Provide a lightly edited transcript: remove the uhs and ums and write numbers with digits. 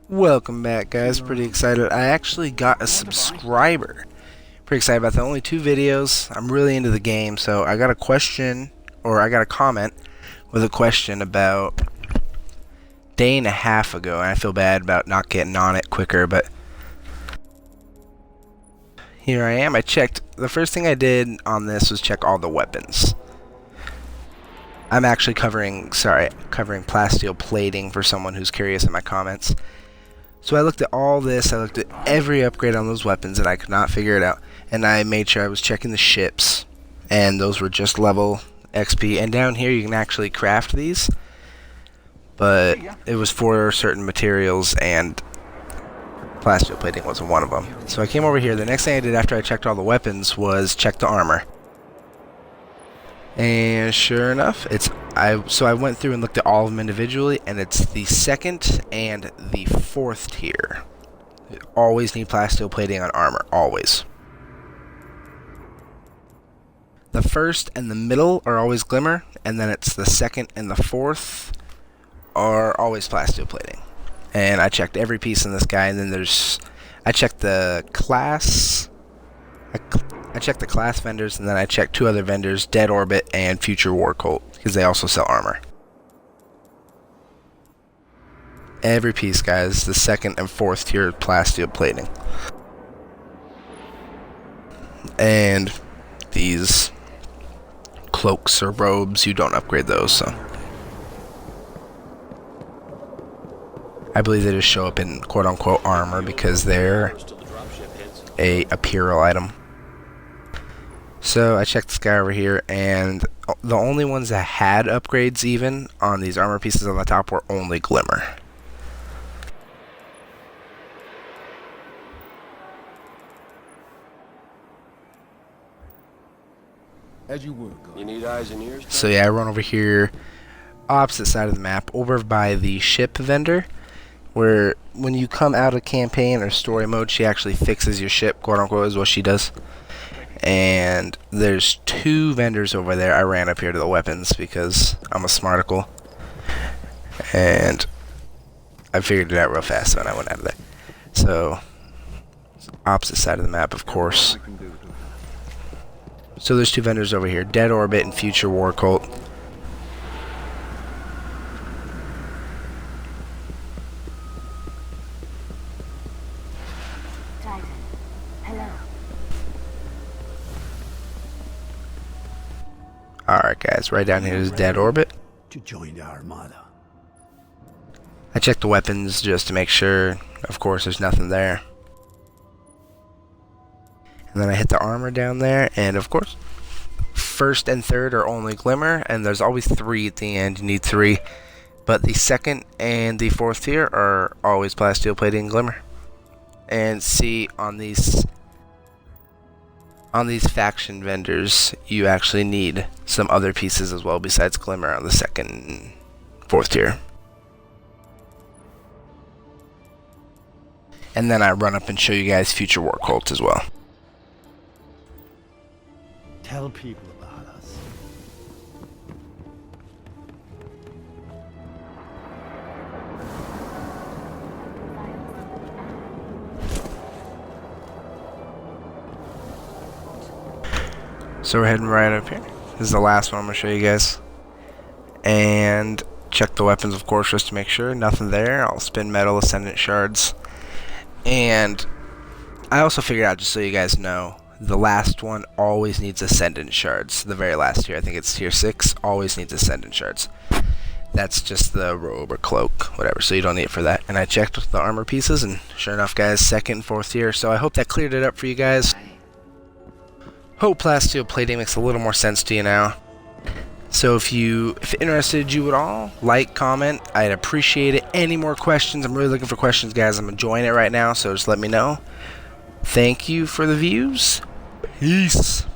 Welcome back, guys. Pretty excited. I actually got a subscriber. Pretty excited about the only 2 videos. I'm really into the game, so I got a question, or I got a comment with a question about a day and a half ago, and I feel bad about not getting on it quicker, but here I am. I checked. The first thing I did on this was check all the weapons. I'm actually covering plasteel plating for someone who's curious in my comments. So I looked at all this, I looked at every upgrade on those weapons, and I could not figure it out. And I made sure I was checking the ships, and those were just level XP. And down here you can actually craft these, but it was for certain materials, and plasteel plating wasn't one of them. So I came over here. The next thing I did after I checked all the weapons was check the armor. And sure enough, so I went through and looked at all of them individually, and it's the 2nd and the 4th tier. You always need plasteel plating on armor, always. The 1st and the middle are always glimmer, and then it's the 2nd and the 4th are always plasteel plating. And I checked every piece in this guy, and then I checked the class. I checked the class vendors, and then I checked 2 other vendors, Dead Orbit and Future War Cult, because they also sell armor. Every piece, guys, the 2nd and 4th tier plasteel plating. And these cloaks or robes, you don't upgrade those, so I believe they just show up in quote-unquote armor because they're a apparel item. So I checked this guy over here, and the only ones that had upgrades even on these armor pieces on the top were only glimmer. As you would. You need eyes and ears. So yeah, I run over here, opposite side of the map, over by the ship vendor, where when you come out of campaign or story mode, she actually fixes your ship, quote unquote, is what she does. And there's 2 vendors over there. I ran up here to the weapons because I'm a smarticle, and I figured it out real fast when I went out of there. So opposite side of the map, of course. So there's 2 vendors over here, Dead Orbit and Future War Cult. Alright guys, right down here is Dead Orbit. To join the Armada. I checked the weapons just to make sure, of course, there's nothing there. And then I hit the armor down there, and of course, 1st and 3rd are only glimmer, and there's always 3 at the end. You need 3. But the 2nd and the 4th tier are always plasteel plating and glimmer. And see, on these faction vendors, you actually need some other pieces as well besides glimmer on the 2nd and 4th tier. And then I run up and show you guys Future War Cult as well. Tell people about us. So we're heading right up here. This is the last one I'm going to show you guys. And check the weapons, of course, just to make sure. Nothing there. I'll spin metal, ascendant shards. And I also figured out, just so you guys know, the last one always needs ascendant shards. The very last tier, I think it's tier 6, always needs ascendant shards. That's just the robe or cloak, whatever, so you don't need it for that. And I checked the armor pieces, and sure enough, guys, 2nd and 4th tier. So I hope that cleared it up for you guys. Hope plasteel plating makes a little more sense to you now. So if it interested you at all, like, comment. I'd appreciate it. Any more questions? I'm really looking for questions, guys. I'm enjoying it right now, so just let me know. Thank you for the views. Peace.